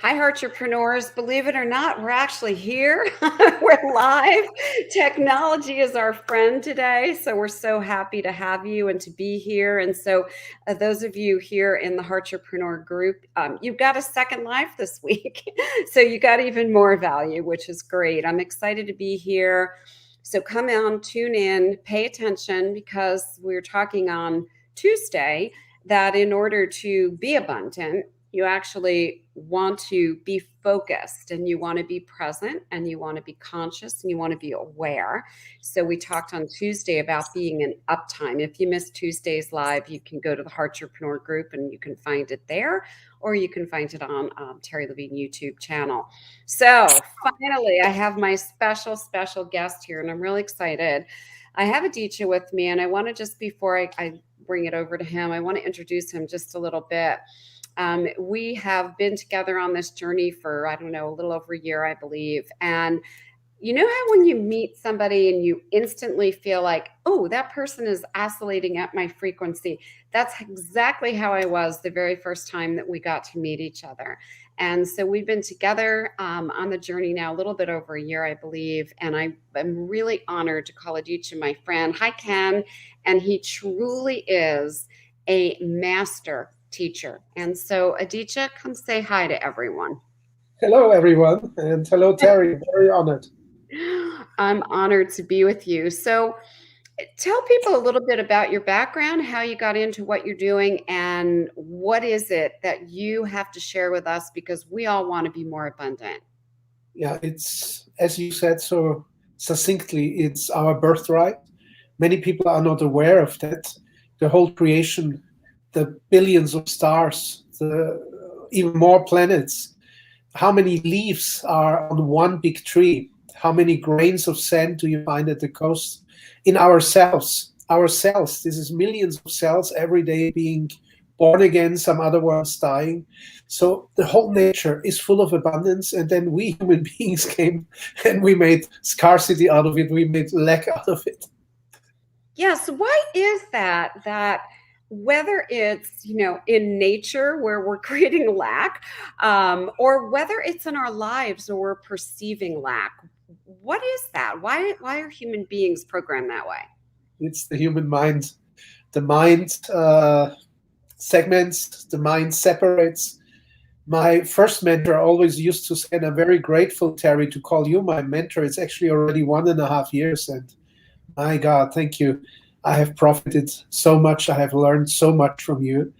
Hi, entrepreneurs. Believe it or not, we're actually here. We're live. Technology is our friend today. So we're so happy to have you and to be here. And so, those of you here in the Entrepreneur group, you've got a second life this week. So you got even more value, which is great. I'm excited to be here. So come on, tune in, pay attention, because we're talking on Tuesday that in order to be abundant, you actually want to be focused and you want to be present and you want to be conscious and you want to be aware. So we talked on Tuesday about being in uptime. If you missed Tuesday's live, you can go to the Entrepreneur group and you can find it there, or you can find it on Terry Levine YouTube channel. So finally, I have my special guest here and I'm really excited. I have Aditya with me, and I want to just before I bring it over to him, I want to introduce him just a little bit. We have been together on this journey for, I don't know, a little over a year, I believe. And you know how when you meet somebody and you instantly feel like, oh, that person is oscillating at my frequency. That's exactly how I was the very first time that we got to meet each other. And so we've been together on the journey now a little bit over a year, I believe. And I'm really honored to call Aditya my friend. Hi, Ken. And he truly is a master teacher. And so Aditya, come say hi to everyone. Hello, everyone, and hello, Terry. Very honored. I'm honored to be with you. So tell people a little bit about your background, how you got into what you're doing, and what is it that you have to share with us, because we all want to be more abundant. Yeah, it's, as you said so succinctly, it's our birthright. Many people are not aware of that. The whole creation, the billions of stars, the even more planets, how many leaves are on one big tree? How many grains of sand do you find at the coast? In ourselves, this is millions of cells every day being born again, some other ones dying. So the whole nature is full of abundance. And then we human beings came and we made scarcity out of it. We made lack out of it. Yeah. So why is that whether it's, in nature where we're creating lack, or whether it's in our lives or we're perceiving lack, what is that? Why are human beings programmed that way? It's the human mind. The mind segments, the mind separates. My first mentor always used to say, and I'm very grateful, Terry, to call you my mentor. It's actually already 1.5 years, and my God, thank you. I have profited so much. I have learned so much from you.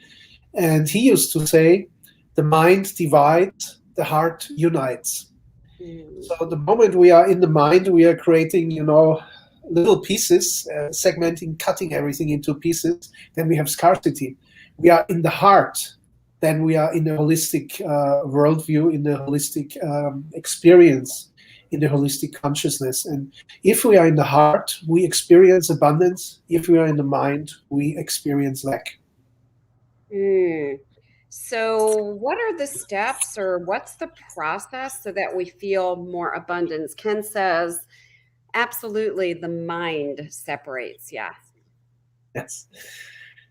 And he used to say, the mind divides, the heart unites. So the moment we are in the mind, we are creating, little pieces, segmenting, cutting everything into pieces. Then we have scarcity. We are in the heart. Then we are in a holistic worldview, in a holistic experience, in the holistic consciousness. And if we are in the heart, we experience abundance. If we are in the mind, we experience lack. So what are the steps, or what's the process so that we feel more abundance? Ken says, absolutely, the mind separates. Yeah. Yes.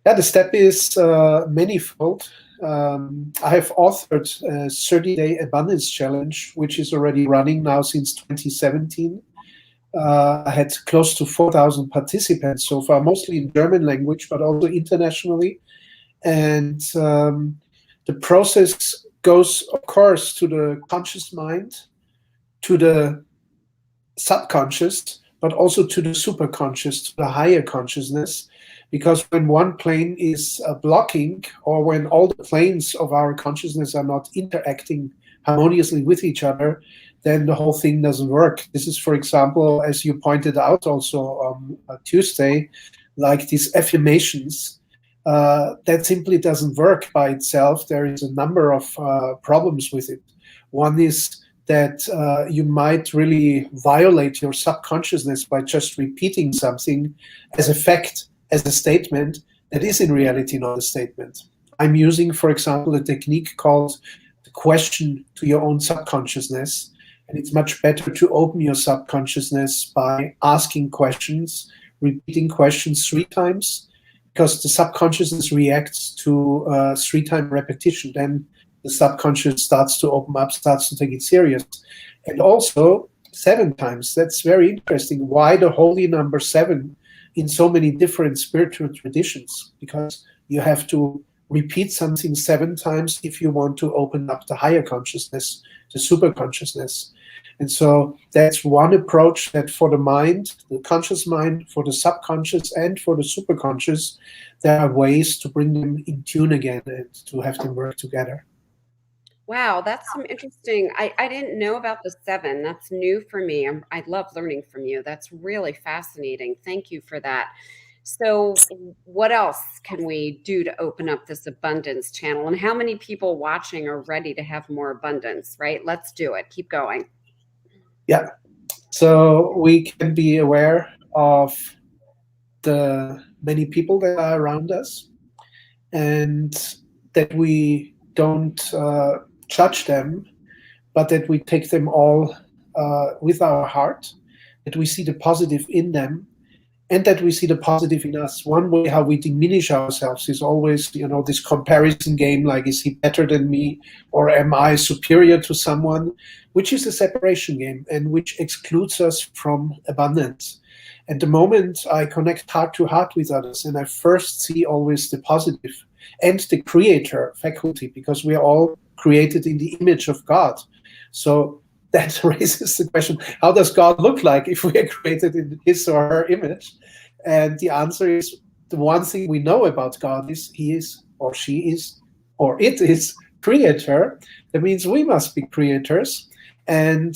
Yeah, the step is manifold. I have authored a 30-day abundance challenge, which is already running now since 2017. I had close to 4,000 participants so far, mostly in German language, but also internationally. And the process goes, of course, to the conscious mind, to the subconscious, but also to the superconscious, to the higher consciousness. Because when one plane is blocking, or when all the planes of our consciousness are not interacting harmoniously with each other, then the whole thing doesn't work. This is, for example, as you pointed out also on Tuesday, like these affirmations, that simply doesn't work by itself. There is a number of problems with it. One is that you might really violate your subconsciousness by just repeating something as a fact, as a statement that is in reality not a statement. I'm using, for example, a technique called the question to your own subconsciousness. And it's much better to open your subconsciousness by asking questions, repeating questions 3 times, because the subconsciousness reacts to 3-time repetition. Then the subconscious starts to open up, starts to take it serious. And also 7 times, that's very interesting. Why the holy number 7 in so many different spiritual traditions? Because you have to repeat something 7 times if you want to open up the higher consciousness, the super consciousness. And so that's one approach, that for the mind, the conscious mind, for the subconscious, and for the superconscious, there are ways to bring them in tune again and to have them work together. Wow, that's some interesting. I didn't know about the 7. That's new for me. I love learning from you. That's really fascinating. Thank you for that. So, what else can we do to open up this abundance channel? And how many people watching are ready to have more abundance, right? Let's do it. Keep going. Yeah. So we can be aware of the many people that are around us, and that we don't judge them, but that we take them all with our heart, that we see the positive in them, and that we see the positive in us. One way how we diminish ourselves is always, this comparison game, like, is he better than me, or am I superior to someone, which is a separation game and which excludes us from abundance. And the moment I connect heart to heart with others, and I first see always the positive and the creator faculty, because we are all created in the image of God. So that raises the question, how does God look like if we are created in his or her image? And the answer is, the one thing we know about God is he is, or she is, or it is creator. That means we must be creators. And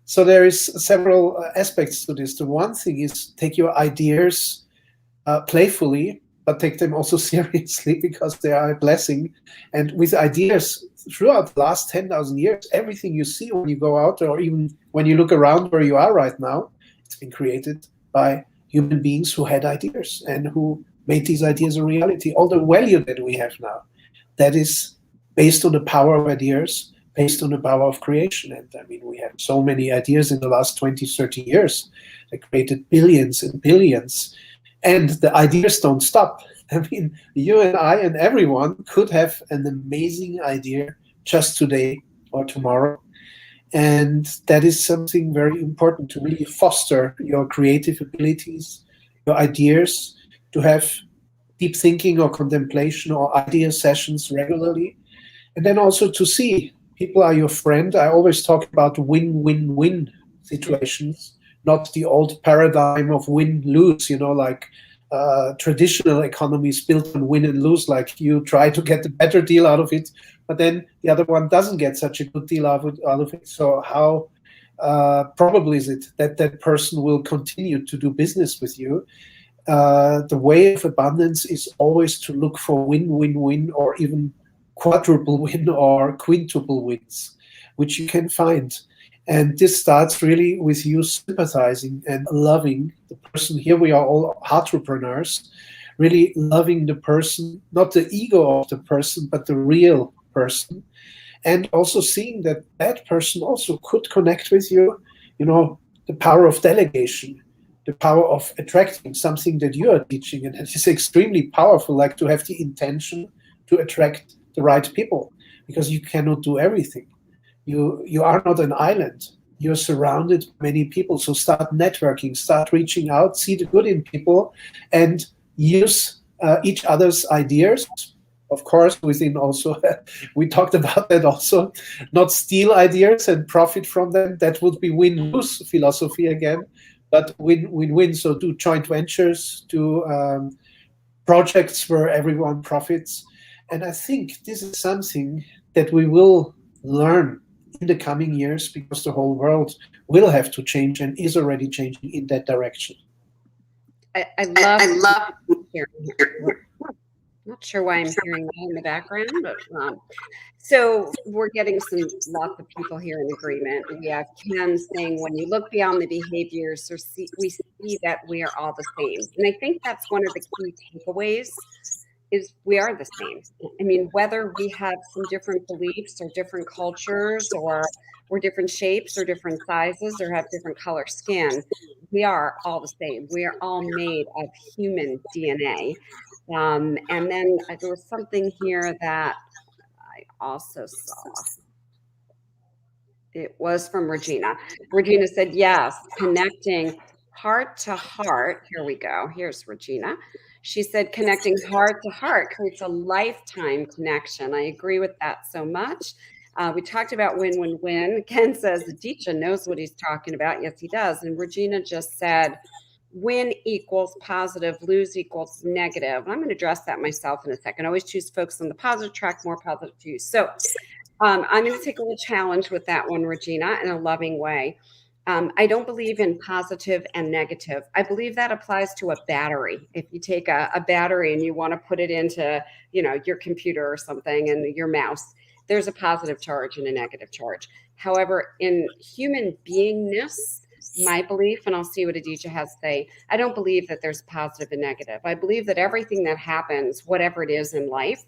so there is several aspects to this. The one thing is, take your ideas playfully, but take them also seriously, because they are a blessing. And with ideas, throughout the last 10,000 years, everything you see when you go out, or even when you look around where you are right now, it's been created by human beings who had ideas and who made these ideas a reality. All the value that we have now, that is based on the power of ideas, based on the power of creation. And I mean, we have so many ideas in the last 20, 30 years that created billions and billions. And the ideas don't stop. I mean, you and I and everyone could have an amazing idea just today or tomorrow. And that is something very important, to really foster your creative abilities, your ideas, to have deep thinking or contemplation or idea sessions regularly. And then also to see people are your friend. I always talk about win-win-win situations, not the old paradigm of win-lose, like traditional economies built on win and lose, like you try to get the better deal out of it, but then the other one doesn't get such a good deal out of it. So how probable is it that that person will continue to do business with you? The way of abundance is always to look for win-win-win, or even quadruple win or quintuple wins, which you can find. And this starts really with you sympathizing and loving the person. Here we are all entrepreneurs, really loving the person, not the ego of the person, but the real person. And also seeing that that person also could connect with you, the power of delegation, the power of attracting something that you are teaching. And it is extremely powerful, like to have the intention to attract the right people, because you cannot do everything. You are not an island. You're surrounded by many people. So start networking, start reaching out, see the good in people, and use each other's ideas. Of course, within also, we talked about that also, not steal ideas and profit from them. That would be win-lose philosophy again, but win-win-win. So do joint ventures, do projects where everyone profits. And I think this is something that we will learn in the coming years, because the whole world will have to change and is already changing in that direction. I love hearing here. Not sure why I'm hearing that in the background, but so we're getting lots of people here in agreement. We have Ken saying, when you look beyond the behaviors, we see that we are all the same. And I think that's one of the key takeaways, is we are the same. I mean, whether we have some different beliefs or different cultures, or we're different shapes or different sizes or have different color skin, we are all the same. We are all made of human DNA. And then there was something here that also saw. It was from Regina. Regina said, yes, connecting heart to heart. Here we go. Here's Regina. She said, connecting heart to heart creates a lifetime connection. I agree with that so much. We talked about win, win, win. Ken says, Aditya knows what he's talking about. Yes, he does. And Regina just said, win equals positive, lose equals negative. And I'm going to address that myself in a second. Always choose to focus on the positive, track more positive views. So I'm going to take a little challenge with that one, Regina, in a loving way. I don't believe in positive and negative. I believe that applies to a battery. If you take a battery and you want to put it into, your computer or something and your mouse, there's a positive charge and a negative charge. However, in human beingness, my belief, and I'll see what Aditya has to say, I don't believe that there's positive and negative. I believe that everything that happens, whatever it is in life,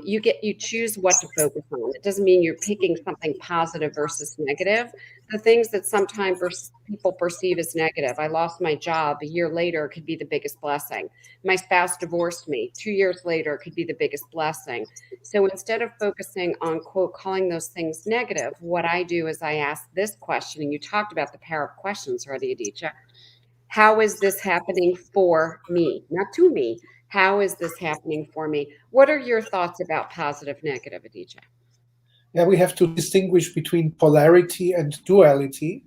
you choose what to focus on. It doesn't mean you're picking something positive versus negative. The things that sometimes people perceive as negative. I lost my job a year later could be the biggest blessing. My spouse divorced me 2 years later could be the biggest blessing. So instead of focusing on, quote, calling those things negative, what I do is I ask this question, and you talked about the power of questions already, Aditya. How is this happening for me? Not to me. How is this happening for me? What are your thoughts about positive, negative, Aditya? Yeah, we have to distinguish between polarity and duality.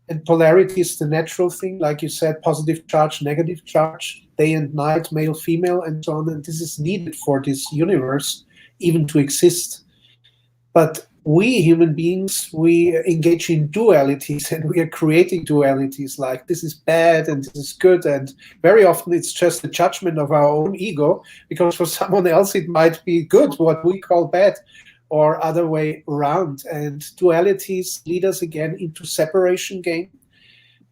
And polarity is the natural thing, like you said, positive charge, negative charge, day and night, male, female, and so on. And this is needed for this universe even to exist. But we human beings, we engage in dualities, and we are creating dualities like this is bad and this is good. And very often it's just a judgment of our own ego, because for someone else it might be good, what we call bad, or other way around. And dualities lead us again into separation game.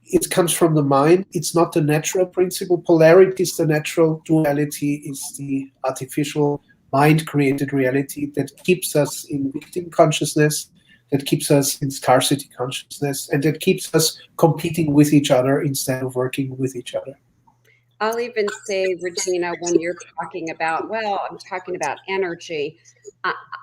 It comes from the mind. It's not the natural principle. Polarity is the natural. Duality is the artificial mind-created reality that keeps us in victim consciousness, that keeps us in scarcity consciousness, and that keeps us competing with each other instead of working with each other. I'll even say, Regina, when you're talking about, I'm talking about energy,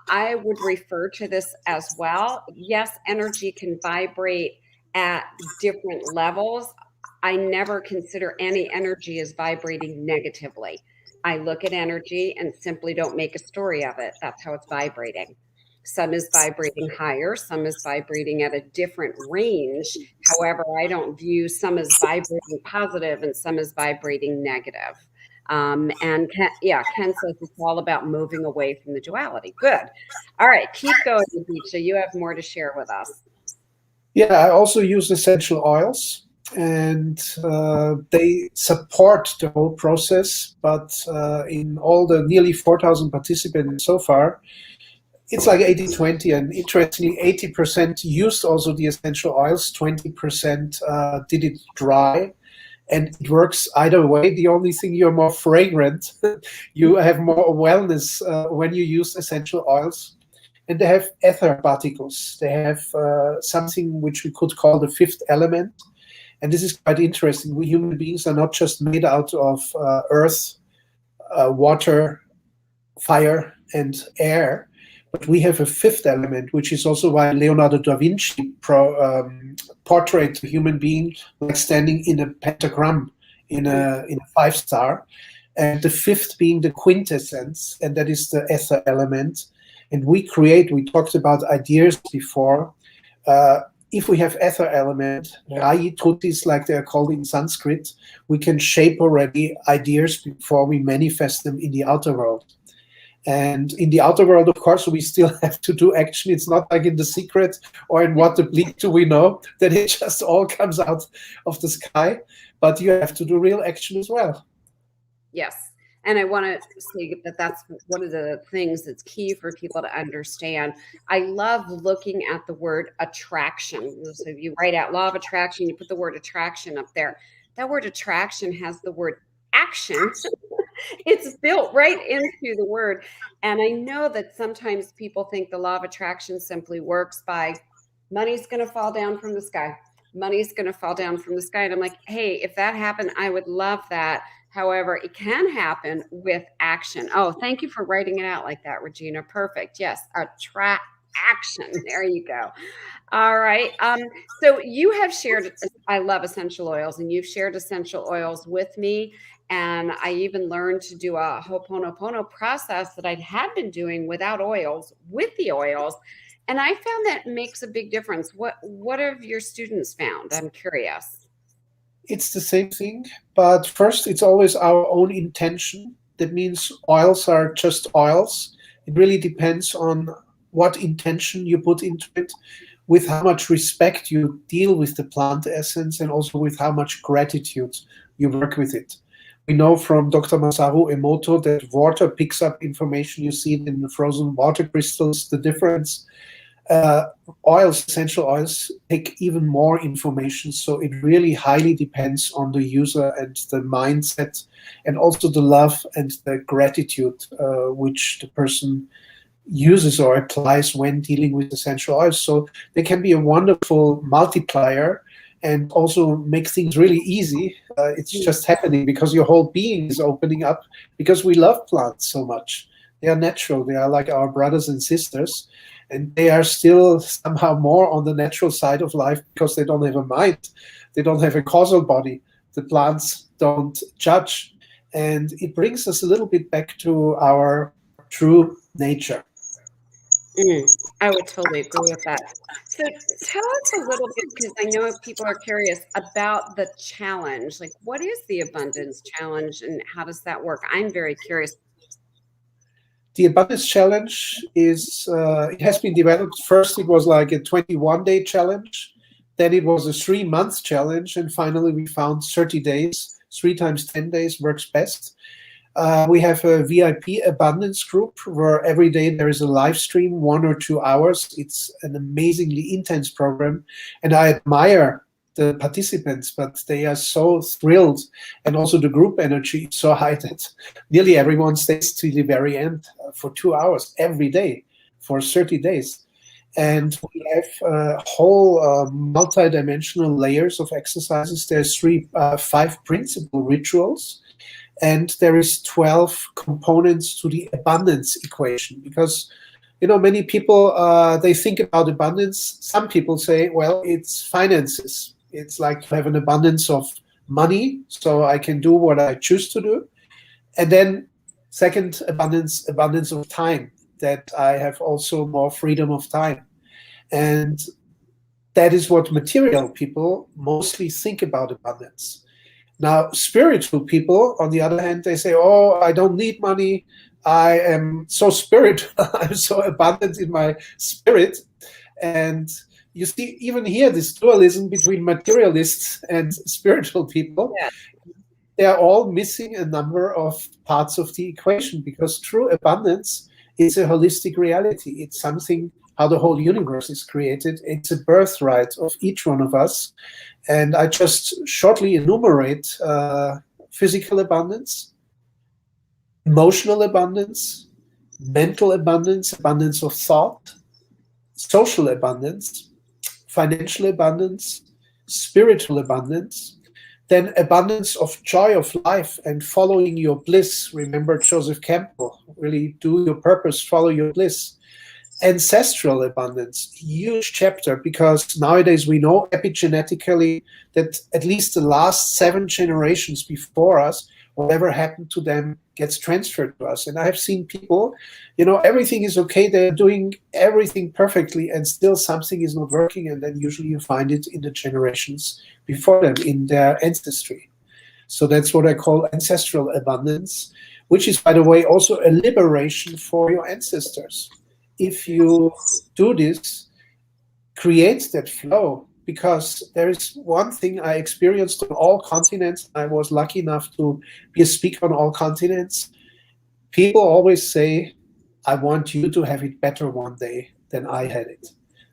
I would refer to this as well. Yes, energy can vibrate at different levels. I never consider any energy as vibrating negatively. I look at energy and simply don't make a story of it. That's how it's vibrating. Some is vibrating higher, some is vibrating at a different range. However, I don't view some as vibrating positive and some as vibrating negative. And Ken says it's all about moving away from the duality. Good. All right, keep going, Aditya. You have more to share with us. Yeah, I also use essential oils, and they support the whole process. But in all the nearly 4,000 participants so far, it's like 80-20, and interestingly, 80% used also the essential oils, 20% did it dry, and it works either way. The only thing, you're more fragrant, you have more wellness when you use essential oils. And they have ether particles. They have something which we could call the fifth element. And this is quite interesting. We human beings are not just made out of earth, water, fire, and air, but we have a fifth element, which is also why Leonardo da Vinci portrayed a human being like standing in a pentagram, in a 5-star, and the fifth being the quintessence, and that is the ether element. And we talked about ideas before. If we have ether element, Rayi Trutis, like they're called in Sanskrit, we can shape already ideas before we manifest them in the outer world. And in the outer world, of course, we still have to do action. It's not like in The Secret or in What the Bleak Do We Know, that it just all comes out of the sky. But you have to do real action as well. Yes. And I want to say that that's one of the things that's key for people to understand. I love looking at the word attraction. So if you write out law of attraction, you put the word attraction up there. That word attraction has the word action. It's built right into the word. And I know that sometimes people think the law of attraction simply works by money's going to fall down from the sky. Money's going to fall down from the sky. And I'm like, hey, if that happened, I would love that. However, it can happen with action. Oh, thank you for writing it out like that, Regina. Perfect. Yes, attract action. There you go. All right. So you have shared, I love essential oils, and you've shared essential oils with me. And I even learned to do a Ho'oponopono process that I had been doing without oils with the oils. And I found that makes a big difference. What have your students found? I'm curious. It's the same thing, but first it's always our own intention. That means oils are just oils. It really depends on what intention you put into it, with how much respect you deal with the plant essence, and also with how much gratitude you work with it. We know from Dr. Masaru Emoto that water picks up information. You see it in the frozen water crystals, the difference. uh, Oils, essential oils, take even more information. So it really highly depends on the user and the mindset, and also the love and the gratitude which the person uses or applies when dealing with essential oils. So they can be a wonderful multiplier and also make things really easy. It's just happening because your whole being is opening up, because we love plants so much. They are natural. They are like our brothers and sisters, and they are still somehow more on the natural side of life because they don't have a mind. They don't have a causal body. The plants don't judge. And it brings us a little bit back to our true nature. I would totally agree with that. So tell us a little bit, because I know people are curious about the challenge. Like, what is the abundance challenge and how does that work? I'm very curious. The Abundance Challenge it has been developed. First, it was like a 21-day challenge. Then it was a 3-month challenge. And finally, we found 30 days, 3 times 10 days works best. We have a VIP abundance group where every day there is a live stream, 1 or 2 hours. It's an amazingly intense program. And I admire the participants, but they are so thrilled. And also the group energy is so high that nearly everyone stays to the very end for 2 hours every day for 30 days. And we have a whole multi-dimensional layers of exercises. There's 5 principal rituals. And there is 12 components to the abundance equation, because many people they think about abundance. Some people say, well, it's finances. It's like to have an abundance of money, so I can do what I choose to do. And then second, abundance of time, that I have also more freedom of time. And that is what material people mostly think about abundance. Now, spiritual people, on the other hand, they say, oh, I don't need money. I am so spiritual. I'm so abundant in my spirit. And you see, even here, this dualism between materialists and spiritual people, Yeah. they are all missing a number of parts of the equation, because true abundance is a holistic reality. It's something how the whole universe is created. It's a birthright of each one of us. And I just shortly enumerate physical abundance, emotional abundance, mental abundance, abundance of thought, social abundance, financial abundance, spiritual abundance, then abundance of joy of life and following your bliss. Remember Joseph Campbell, really do your purpose, follow your bliss. Ancestral abundance, huge chapter, because nowadays we know epigenetically that at least the last 7 generations before us, whatever happened to them gets transferred to us. And I have seen people, everything is okay, they're doing everything perfectly, and still something is not working, and then usually you find it in the generations before them, in their ancestry. So that's what I call ancestral abundance, which is, by the way, also a liberation for your ancestors. If you do this, create that flow, because there is one thing I experienced on all continents. I was lucky enough to be a speaker on all continents. People always say, I want you to have it better one day than I had it.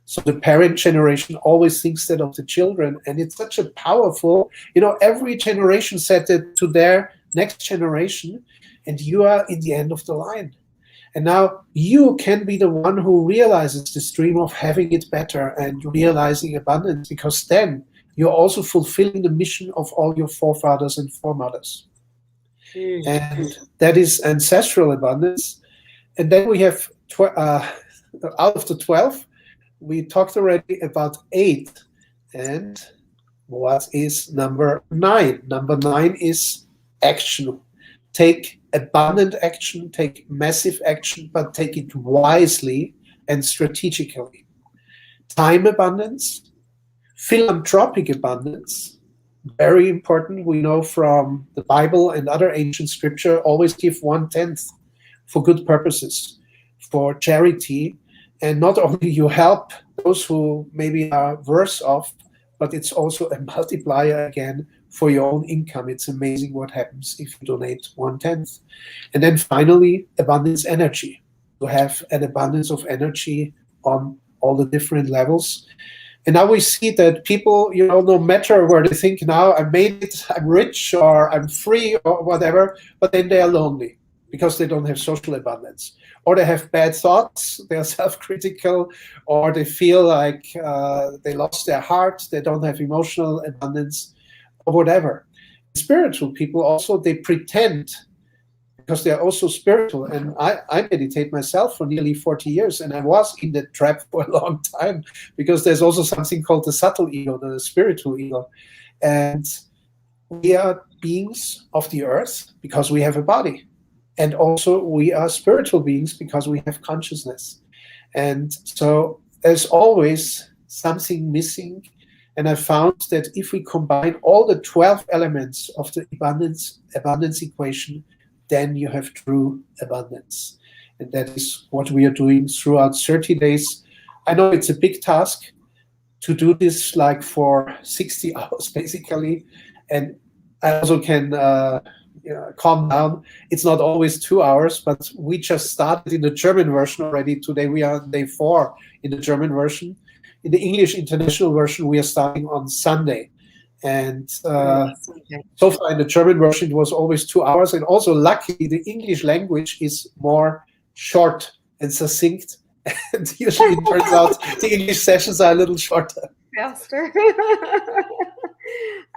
So the parent generation always thinks that of the children, and it's such a powerful, every generation said that to their next generation, and you are in the end of the line. And now you can be the one who realizes this dream of having it better and realizing abundance, because then you're also fulfilling the mission of all your forefathers and foremothers. Mm. And that is ancestral abundance. And then we have, out of the 12, we talked already about 8. And what is number 9? Number 9 is action. Take abundant action, take massive action, but take it wisely and strategically. Time abundance, philanthropic abundance, very important. We know from the Bible and other ancient scripture, always give 1/10 for good purposes, for charity. And not only you help those who maybe are worse off, but it's also a multiplier again for your own income. It's amazing what happens if you donate 1/10. And then finally, abundance energy. To have an abundance of energy on all the different levels. And now we see that people, no matter where they think now, I made it, I'm rich, or I'm free, or whatever, but then they are lonely because they don't have social abundance. Or they have bad thoughts, they're self-critical, or they feel like they lost their heart, they don't have emotional abundance, or whatever. Spiritual people also, they pretend because they are also spiritual. And I meditate myself for nearly 40 years, and I was in that trap for a long time because there's also something called the subtle ego, the spiritual ego. And we are beings of the earth because we have a body. And also we are spiritual beings because we have consciousness. And so there's always something missing. And I found that if we combine all the 12 elements of the abundance equation, then you have true abundance. And that is what we are doing throughout 30 days. I know it's a big task to do this like for 60 hours, basically. And I also can calm down. It's not always 2 hours, but we just started in the German version already. Today we are on day 4 in the German version. In the English international version, we are starting on Sunday. And so far in the German version, it was always 2 hours. And also, luckily, the English language is more short and succinct. And usually it turns out the English sessions are a little shorter. Faster.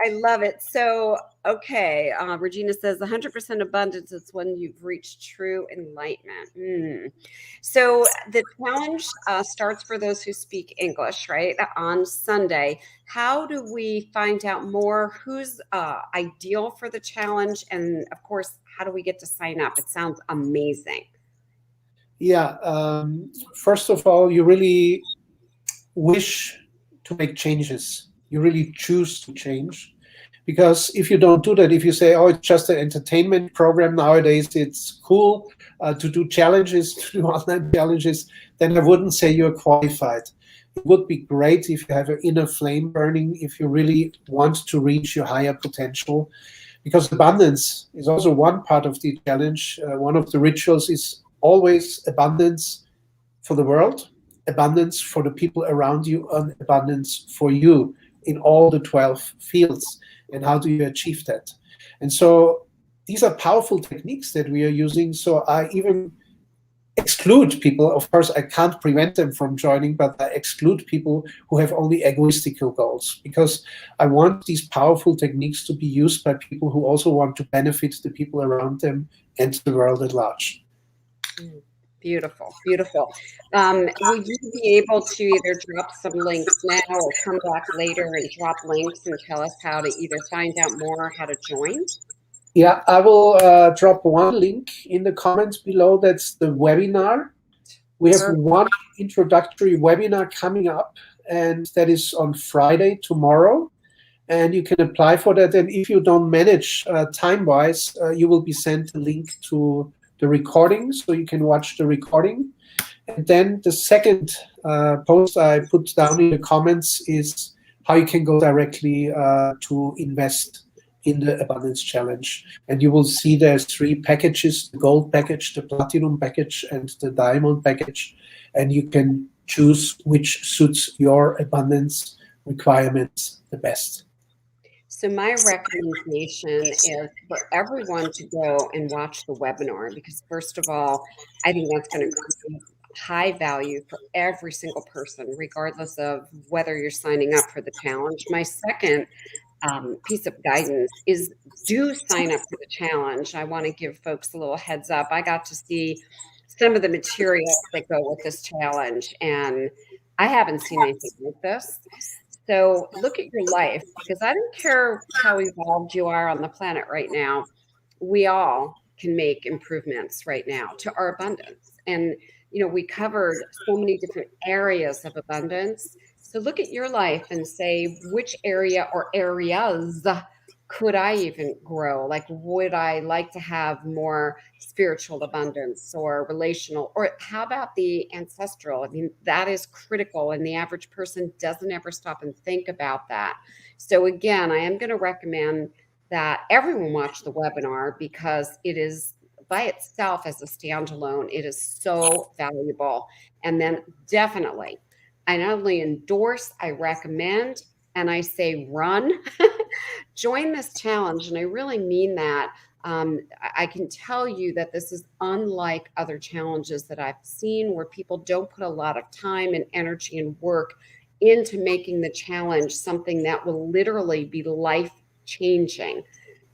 I love it. So, okay, Regina says 100% abundance is when you've reached true enlightenment. So the challenge starts for those who speak English, right, on Sunday. How do we find out more? Who's ideal for the challenge? And of course, how do we get to sign up? It sounds amazing. Yeah. First of all, you really wish to make changes. You really choose to change. Because if you don't do that, if you say, oh, it's just an entertainment program nowadays, it's cool to do challenges, to do online challenges, then I wouldn't say you're qualified. It would be great if you have an inner flame burning, if you really want to reach your higher potential. Because abundance is also one part of the challenge. One of the rituals is always abundance for the world, abundance for the people around you, and abundance for you in all the 12 fields. And how do you achieve that? And so these are powerful techniques that we are using. So I even exclude people. Of course, I can't prevent them from joining, but I exclude people who have only egoistical goals, because I want these powerful techniques to be used by people who also want to benefit the people around them and the world at large. Beautiful, beautiful. Will you be able to either drop some links now or come back later and drop links and tell us how to either find out more or how to join? Yeah, I will drop one link in the comments below. That's the webinar. We have one introductory webinar coming up, and that is on Friday, tomorrow. And you can apply for that. And if you don't manage time-wise, you will be sent a link to the recording, so you can watch the recording. And then the second post I put down in the comments is how you can go directly to invest in the Abundance Challenge. And you will see there's 3 packages: the gold package, the platinum package, and the diamond package. And you can choose which suits your abundance requirements the best. So my recommendation is for everyone to go and watch the webinar, because first of all, I think that's going to create high value for every single person, regardless of whether you're signing up for the challenge. My second piece of guidance is do sign up for the challenge. I want to give folks a little heads up. I got to see some of the materials that go with this challenge, and I haven't seen anything like this. So look at your life, because I don't care how evolved you are on the planet right now. We all can make improvements right now to our abundance. And, we covered so many different areas of abundance. So look at your life and say, which area or areas could I even grow? Like, would I like to have more spiritual abundance or relational? Or how about the ancestral? I mean, that is critical, and the average person doesn't ever stop and think about that. So, again, I am going to recommend that everyone watch the webinar, because it is by itself as a standalone, it is so valuable. And then definitely, I not only endorse, I recommend, and I say run. Join this challenge. And I really mean that. I can tell you that this is unlike other challenges that I've seen, where people don't put a lot of time and energy and work into making the challenge something that will literally be life changing.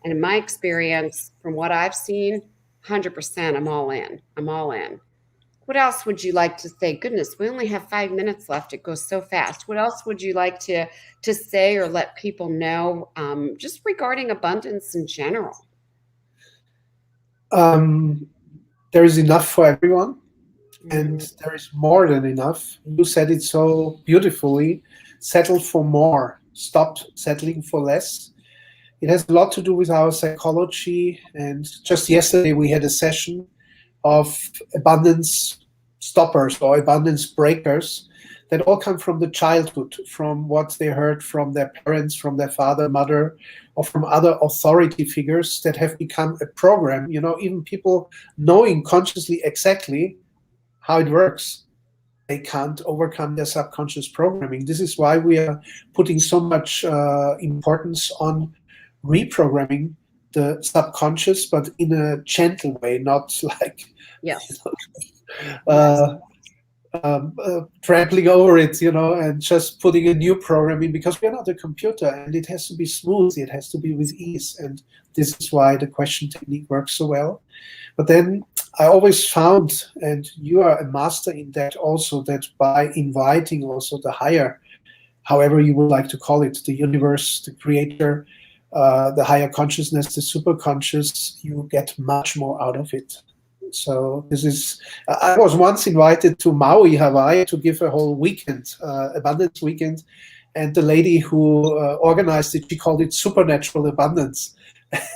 And in my experience, from what I've seen, 100%, I'm all in. I'm all in. What else would you like to say? Goodness, we only have 5 minutes left. It goes so fast. What else would you like to say or let people know, just regarding abundance in general? Um, there is enough for everyone, and Mm, there is more than enough. You said it so beautifully. Settle for more. Stop settling for less. It has a lot to do with our psychology. And just yesterday, we had a session of abundance stoppers or abundance breakers that all come from the childhood, from what they heard from their parents, from their father, mother, or from other authority figures that have become a program. Even people knowing consciously exactly how it works, they can't overcome their subconscious programming. This is why we are putting so much importance on reprogramming the subconscious, but in a gentle way, not like yes. Yes. uh, trampling over it, and just putting a new program in, because we're not a computer, and it has to be smooth, it has to be with ease. And this is why the question technique works so well. But then I always found, and you are a master in that also, that by inviting also the higher, however you would like to call it, the universe, the creator, the higher consciousness, the superconscious, you get much more out of it. So this is, I was once invited to Maui, Hawaii, to give a whole weekend, abundance weekend. And the lady who organized it, she called it supernatural abundance.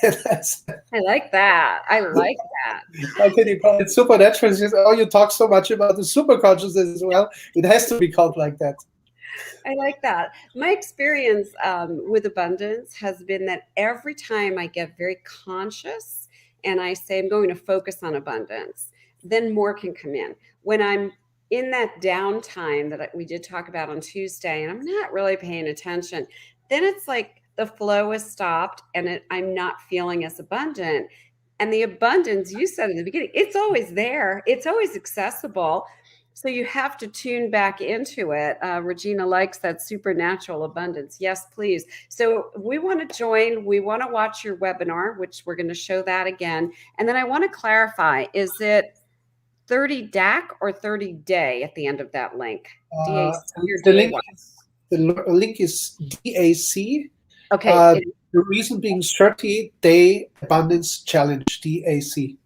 And I said, I like that. I like that. how can you call it supernatural? She said, oh, you talk so much about the super consciousness as well. It has to be called like that. I like that. My experience with abundance has been that every time I get very conscious and I say I'm going to focus on abundance, then more can come in. When I'm in that downtime that we did talk about on Tuesday, and I'm not really paying attention, then it's like the flow is stopped, and I'm not feeling as abundant. And the abundance, you said in the beginning, it's always there, it's always accessible. So you have to tune back into it. Regina likes that supernatural abundance. Yes, please. So we want to join. We want to watch your webinar, which we're going to show that again. And then I want to clarify, is it 30 DAC or 30 day at the end of that link? DAC or The DAY? link is the link is DAC. Okay. Uh, the reason being 30-day abundance challenge, DAC.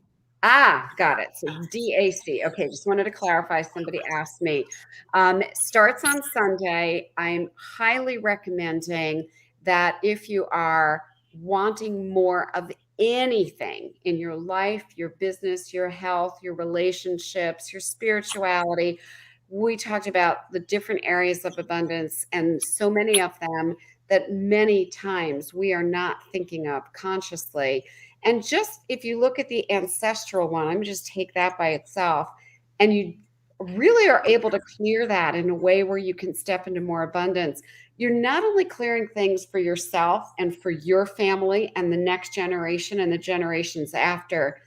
Got it. So DAC. Okay, just wanted to clarify. Somebody asked me. Starts on Sunday. I'm highly recommending that if you are wanting more of anything in your life, your business, your health, your relationships, your spirituality, we talked about the different areas of abundance, and so many of them that many times we are not thinking of consciously. And just if you look at the ancestral one, I'm just take that by itself, and you really are able to clear that in a way where you can step into more abundance. You're not only clearing things for yourself and for your family and the next generation and the generations after,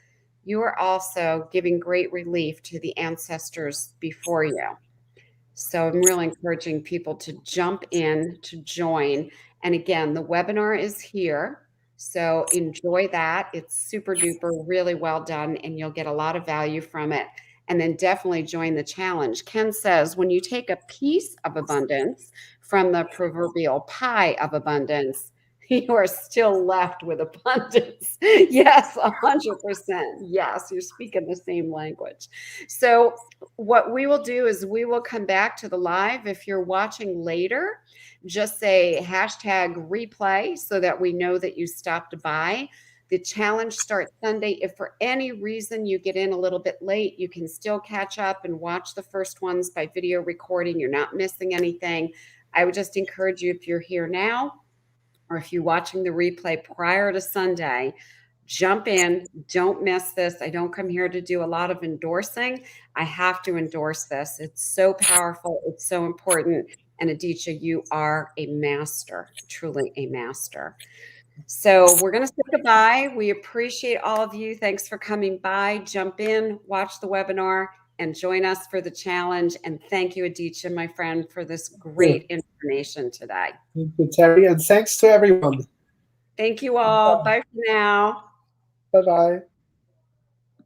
you are also giving great relief to the ancestors before you. So I'm really encouraging people to jump in, to join. And again, the webinar is here. So enjoy that. It's super duper, really well done, and you'll get a lot of value from it. And then definitely join the challenge. Ken says when you take a piece of abundance from the proverbial pie of abundance, you are still left with abundance. Yes, 100%. Yes, you're speaking the same language. So, what we will do is we will come back to the live. If you're watching later, just say hashtag replay so that we know that you stopped by. The challenge starts Sunday. If for any reason you get in a little bit late, you can still catch up and watch the first ones by video recording. You're not missing anything. I would just encourage you, if you're here now, or if you're watching the replay prior to Sunday, jump in. Don't miss this. I don't come here to do a lot of endorsing. I have to endorse this. It's so powerful. It's so important. And Aditya, you are a master, truly a master. So we're going to say goodbye. We appreciate all of you. Thanks for coming by. Jump in, watch the webinar, and join us for the challenge. And thank you, Aditya, my friend, for this great information today. Thank you, Terry, and thanks to everyone. Thank you all. Bye for now. Bye-bye.